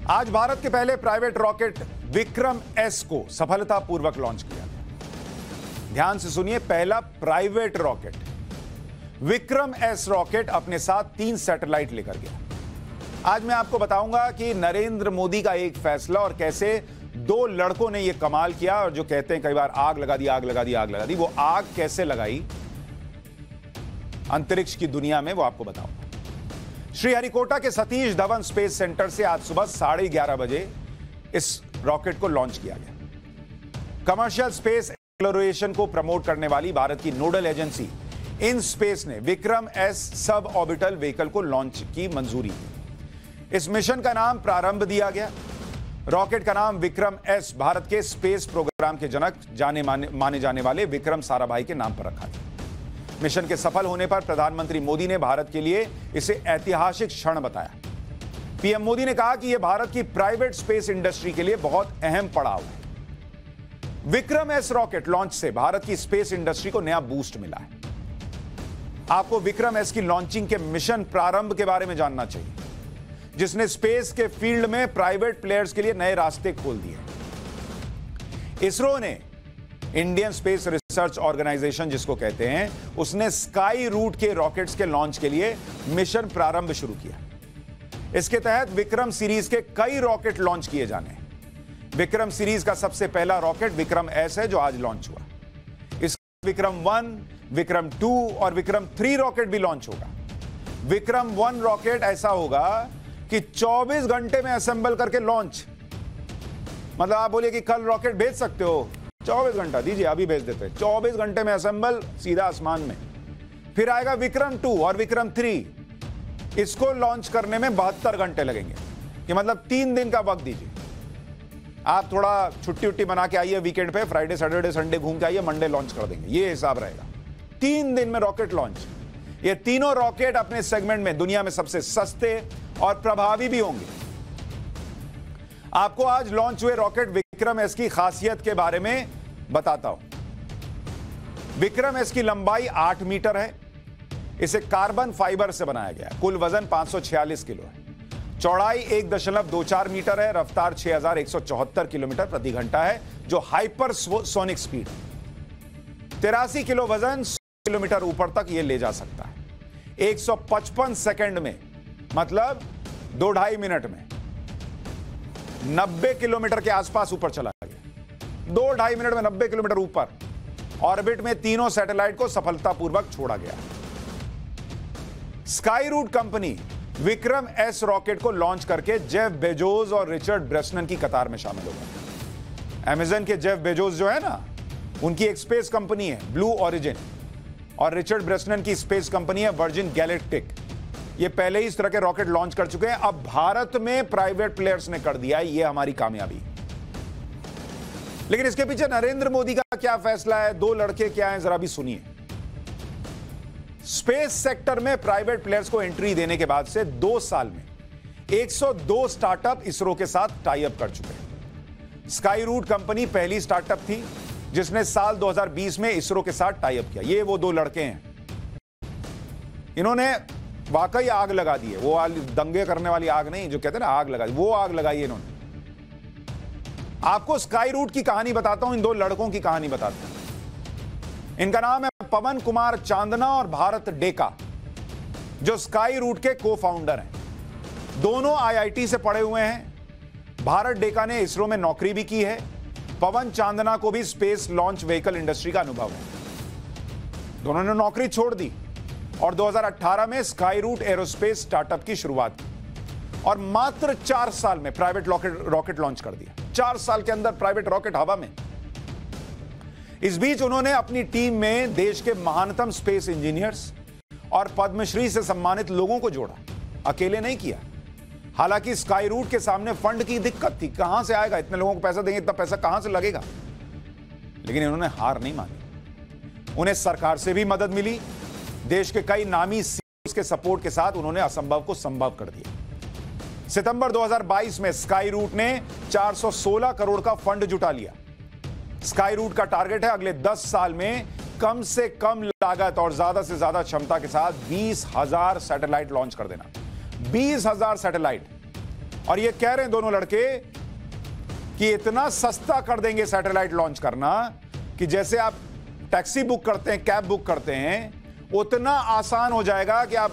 आज भारत के पहले प्राइवेट रॉकेट विक्रम एस को सफलतापूर्वक लॉन्च किया गया। ध्यान से सुनिए, पहला private rocket Vikram S rocket अपने साथ 3 सैटेलाइट लेकर गया। आज मैं आपको बताऊंगा कि नरेंद्र मोदी का एक फैसला और कैसे 2 लड़कों ने यह कमाल किया, और जो कहते हैं कई बार आग लगा दी, आग लगा दी, आग लगा दी, वो आग कैसे लगाई अंतरिक्ष की दुनिया में, वो आपको बताऊंगा। श्रीहरिकोटा के सतीश धवन स्पेस सेंटर से आज सुबह 11:30 बजे इस रॉकेट को लॉन्च किया गया। कमर्शियल स्पेस एक्सप्लोरेशन को प्रमोट करने वाली भारत की नोडल एजेंसी इन स्पेस ने Vikram S sub orbital vehicle को लॉन्च की मंजूरी दी। इस मिशन का नाम प्रारंभ दिया गया। रॉकेट का नाम विक्रम एस भारत के स्पेस प्रोग्राम के जनक माने जाने वाले विक्रम साराभाई के नाम पर रखा गया। मिशन के सफल होने पर प्रधानमंत्री मोदी ने भारत के लिए इसे ऐतिहासिक क्षण बताया। पीएम मोदी ने कहा कि यह भारत की प्राइवेट स्पेस इंडस्ट्री के लिए बहुत अहम पड़ाव है। विक्रम एस रॉकेट लॉन्च से भारत की स्पेस इंडस्ट्री को नया बूस्ट मिला है। आपको विक्रम एस की लॉन्चिंग के मिशन प्रारंभ के बारे में जानना चाहिए, जिसने स्पेस के फील्ड में प्राइवेट प्लेयर्स के लिए नए रास्ते खोल दिए। इसरो ने, इंडियन स्पेस रिसर्च ऑर्गेनाइजेशन जिसको कहते हैं, उसने स्काई रूट के रॉकेट्स के लॉन्च के लिए मिशन प्रारंभ शुरू किया। इसके तहत विक्रम सीरीज के कई रॉकेट लॉन्च किए जाने हैं। विक्रम सीरीज का सबसे पहला रॉकेट विक्रम एस है, जो आज लॉन्च हुआ। इस विक्रम 1, विक्रम 2 और विक्रम 3 रॉकेट भी लॉन्च होगा। विक्रम 1 रॉकेट ऐसा होगा कि 24 घंटे में असेंबल करके लॉन्च, मतलब आप बोलिए कि कल रॉकेट भेज सकते हो, 24 घंटा दीजिए, अभी भेज देते हैं। 24 घंटे में असेंबल, सीधा आसमान में। फिर आएगा विक्रम 2 और विक्रम 3, इसको लॉन्च करने में 72 घंटे लगेंगे, कि मतलब 3 दिन का वक्त दीजिए। आप थोड़ा छुट्टी उट्टी बना के आइए वीकेंड पे, फ्राइडे सैटरडे संडे घूम के आइए, मंडे लॉन्च कर देंगे, ये हिसाब रहेगा। 3 दिन में रॉकेट लॉन्च। ये तीनों रॉकेट अपने सेगमेंट में दुनिया में सबसे सस्ते और प्रभावी भी होंगे। आपको आज लॉन्च हुए रॉकेट विक्रम एस की खासियत के बारे में बताता हूं। विक्रम एस की लंबाई 8 मीटर है। इसे कार्बन फाइबर से बनाया गया है। कुल वजन 546 किलो है। चौड़ाई 1.24 मीटर है। रफ्तार 6174 किलोमीटर प्रति घंटा है, जो हाइपरसोनिक स्पीड है। 83 किलो वजन 100 किलोमीटर ऊपर तक यह ले जा सकता है। 155 सेकंड में, मतलब 2-2.5 मिनट में 90 किलोमीटर के आसपास ऊपर चला गया। 2-2.5 मिनट में 90 किलोमीटर ऊपर। ऑर्बिट में तीनों सैटेलाइट को सफलतापूर्वक छोड़ा गया। Skyroot company Vikram S rocket को लॉन्च करके जेफ बेजोस और रिचर्ड ब्रेसनन की कतार में शामिल हो गया। अमेज़न के जेफ बेजोस जो है ना, उनकी एक स्पेस कंपनी है ब्लू ओरिजिन, और रिचर्ड ब्रेसनन की स्पेस कंपनी है वर्जिन गैलेक्टिक। ये पहले ही इस तरह के रॉकेट लॉन्च कर चुके हैं। अब भारत में प्राइवेट प्लेयर्स ने कर दिया है, ये हमारी कामयाबी। लेकिन इसके पीछे नरेंद्र मोदी का क्या फैसला है, 2 लड़के क्या हैं, जरा भी सुनिए। स्पेस सेक्टर में प्राइवेट प्लेयर्स को एंट्री देने के बाद से 2 साल में 102 स्टार्टअप इसरो के साथ टाई अप कर चुके हैं। स्काई रूट कंपनी पहली स्टार्टअप थी जिसने साल 2020 में इसरो के साथ टाई अप किया। ये वो 2 लड़के हैं, इन्होंने वाकई आग लगा दी है। वो दंगे करने वाली आग नहीं, जो कहते हैं ना आग लगा दी, वो आग लगाई है इन्होंने। आपको स्काई रूट की कहानी बताता हूं, इन 2 लड़कों की कहानी बताता हूं। इनका नाम है पवन कुमार चांदना और भारत डेका, जो स्काई रूट के को फाउंडर हैं। दोनों आईआईटी से पढ़े हुए हैं। भारत डेका ने इसरो में नौकरी भी की है। पवन चांदना को भी स्पेस लॉन्च व्हीकल इंडस्ट्री का अनुभव है। दोनों ने नौकरी छोड़ दी और 2018 में स्काई रूट एरोस्पेस स्टार्टअप की शुरुआत की, और मात्र 4 साल में प्राइवेट रॉकेट लॉन्च कर दिया। 4 साल के अंदर प्राइवेट रॉकेट हवा में। इस बीच उन्होंने अपनी टीम में देश के महानतम स्पेस इंजीनियर्स और पद्मश्री से सम्मानित लोगों को जोड़ा। अकेले नहीं किया। हालांकि स्काई रूट के सामने फंड की दिक्कत थी, कहां से आएगा, इतने लोगों को पैसा देंगे, इतना पैसा कहां से लगेगा। लेकिन इन्होंने हार नहीं मानी। उन्हें सरकार से भी मदद मिली। देश के कई नामी सीईओ के सपोर्ट के साथ उन्होंने असंभव को संभव कर दिया। सितंबर 2022 में स्काई रूट ने 416 करोड़ का फंड जुटा लिया। स्काई रूट का टारगेट है अगले 10 साल में कम से कम लागत और ज्यादा से ज्यादा क्षमता के साथ 20,000 सैटेलाइट लॉन्च कर देना। 20,000 सैटेलाइट। और ये कह रहे हैं दोनों लड़के कि इतना सस्ता कर देंगे सैटेलाइट लॉन्च करना कि जैसे आप टैक्सी बुक करते हैं, कैब बुक करते हैं, उतना आसान हो जाएगा कि आप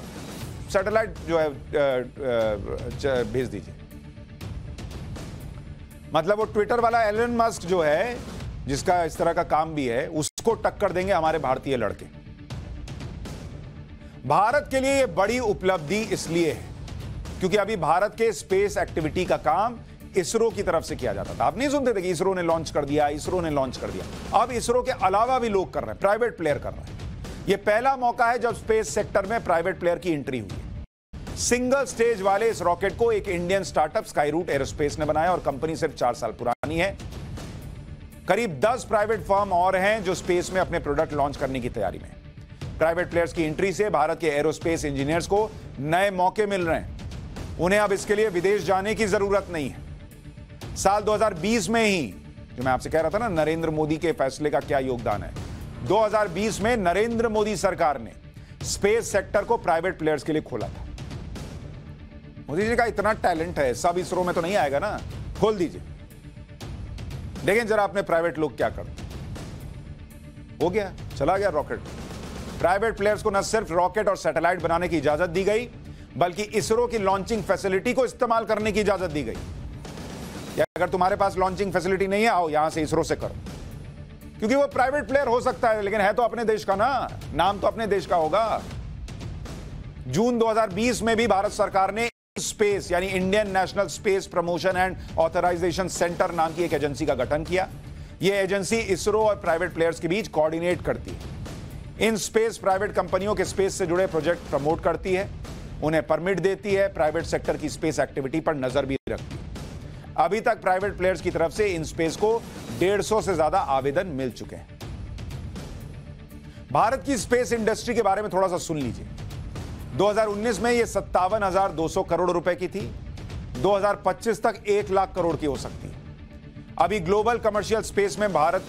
सैटेलाइट जो है भेज दीजिए। मतलब वो ट्विटर वाला एलन मस्क जो है, जिसका इस तरह का काम भी है, उसको टक्कर देंगे हमारे भारतीय लड़के। भारत के लिए यह बड़ी उपलब्धि इसलिए है क्योंकि अभी भारत के स्पेस एक्टिविटी का काम इसरो की तरफ से किया जाता था। आप नहीं सुनते थे कि इसरो ने लॉन्च कर दिया, इसरो ने लॉन्च कर दिया। अब इसरो के अलावा भी लोग कर रहे हैं, प्राइवेट प्लेयर कर रहे हैं। यह पहला मौका है जब स्पेस सेक्टर में प्राइवेट प्लेयर की एंट्री हुई है। सिंगल स्टेज वाले इस रॉकेट को एक इंडियन स्टार्टअप स्काईरूट एरोस्पेस ने बनाया और कंपनी सिर्फ 4 साल पुरानी है। करीब 10 प्राइवेट फर्म और हैं जो स्पेस में अपने प्रोडक्ट लॉन्च करने की तैयारी में। प्राइवेट प्लेयर्स की एंट्री से भारत के एरोस्पेस इंजीनियर्स को नए मौके मिल रहे हैं। उन्हें अब इसके लिए विदेश जाने की जरूरत नहीं है। साल 2020 में ही, जो मैं आपसे कह रहा था ना, नरेंद्र मोदी के फैसले का क्या योगदान है, 2020 में नरेंद्र मोदी सरकार ने स्पेस सेक्टर को प्राइवेट प्लेयर्स के लिए खोला था। मोदी जी का इतना टैलेंट है, सब इसरो में तो नहीं आएगा ना, खोल दीजिए। लेकिन जरा अपने प्राइवेट लोग क्या करते, हो गया, चला गया रॉकेट। प्राइवेट प्लेयर्स को न सिर्फ रॉकेट और सैटेलाइट बनाने की इजाजत दी गई, बल्कि इसरो की लॉन्चिंग फैसिलिटी को इस्तेमाल करने की इजाजत दी गई। या अगर तुम्हारे पास लॉन्चिंग फैसिलिटी नहीं है, आओ यहां से इसरो से करो, क्योंकि वो प्राइवेट प्लेयर हो सकता है लेकिन है तो अपने देश का ना, नाम तो अपने देश का होगा। जून 2020 में भी भारत सरकार ने स्पेस यानी Indian national space promotion and authorisation centre नाम की एक एजेंसी का गठन किया। यह एजेंसी इसरो और प्राइवेट प्लेयर्स के बीच कोऑर्डिनेट करती है। इन स्पेस प्राइवेट कंपनियों के स्पेस से जुड़े प्रोजेक्ट प्रमोट करती है, उन्हें परमिट देती है, प्राइवेट सेक्टर की स्पेस एक्टिविटी पर नजर भी रखती है। अभी तक प्राइवेट प्लेयर्स की तरफ से इन स्पेस को 150 से ज्यादा आवेदन मिल चुके हैं। भारत की स्पेस इंडस्ट्री के बारे में थोड़ा सा सुन लीजिए। 2019 में यह 57,200 करोड़ रुपए की थी, 2025 तक 1 लाख करोड़ की हो सकती है। अभी ग्लोबल कमर्शियल स्पेस में भारत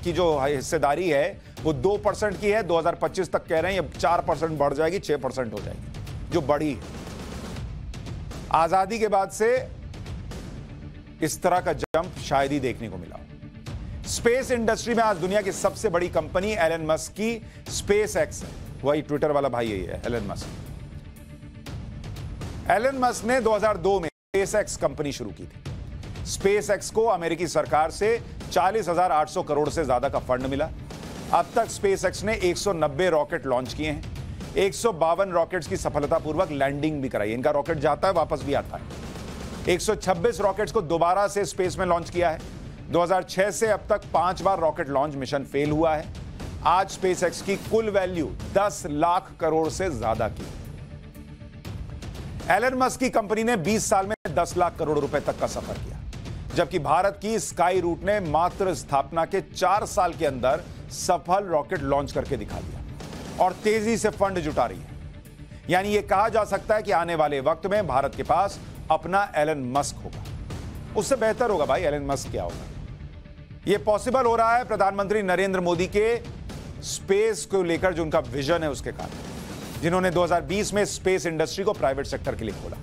की जो हिस्सेदारी है वो 2% की है। 2025 तक कह रहे हैं ये 4% बढ़ जाएगी, 6% हो जाएगी, जो बढ़ी है। आजादी के बाद से इस तरह का जंप शायद ही देखने को मिला। स्पेस इंडस्ट्री में आज दुनिया की सबसे बड़ी कंपनी एलन मस्क की स्पेस एक्स है। वही ट्विटर वाला भाई यही है, एलन मस्क। एलन मस्क ने 2002 में स्पेस एक्स कंपनी शुरू की थी। स्पेस एक्स को अमेरिकी सरकार से 40,800 करोड़ से ज्यादा का फंड मिला। अब तक स्पेस एक्स ने 190 रॉकेट लॉन्च किए हैं। 152 रॉकेट्स की सफलतापूर्वक लैंडिंग भी कराई। इनका रॉकेट जाता है, वापस भी आता है। 126 रॉकेट्स को दोबारा से स्पेस में लॉन्च किया है। 2006 से अब तक 5 बार रॉकेट लॉन्च मिशन फेल हुआ है। आज स्पेसएक्स की कुल वैल्यू 10 लाख करोड़ से ज्यादा की। एलन मस्क की कंपनी ने 20 साल में 10 लाख करोड़ रुपए तक का सफर किया, जबकि भारत की स्काई रूट ने मात्र स्थापना के 4 साल के अंदर सफल रॉकेट लॉन्च करके दिखा दिया और तेजी से फंड जुटा रही है। यानी यह कहा जा सकता है कि आने वाले वक्त में भारत के पास अपना एलन मस्क होगा। उससे बेहतर होगा भाई, एलन मस्क क्या होगा। यह पॉसिबल हो रहा है प्रधानमंत्री नरेंद्र मोदी के स्पेस को लेकर जो उनका विजन है उसके कारण, जिन्होंने 2020 में स्पेस इंडस्ट्री को प्राइवेट सेक्टर के लिए खोला।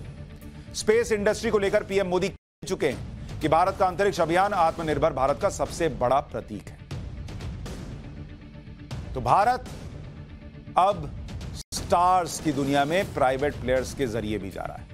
स्पेस इंडस्ट्री को लेकर पीएम मोदी कह चुके हैं कि भारत का अंतरिक्ष अभियान आत्मनिर्भर भारत का सबसे बड़ा प्रतीक है। तो भारत अब स्टार्स की दुनिया में प्राइवेट प्लेयर्स के जरिए भी जा रहा है।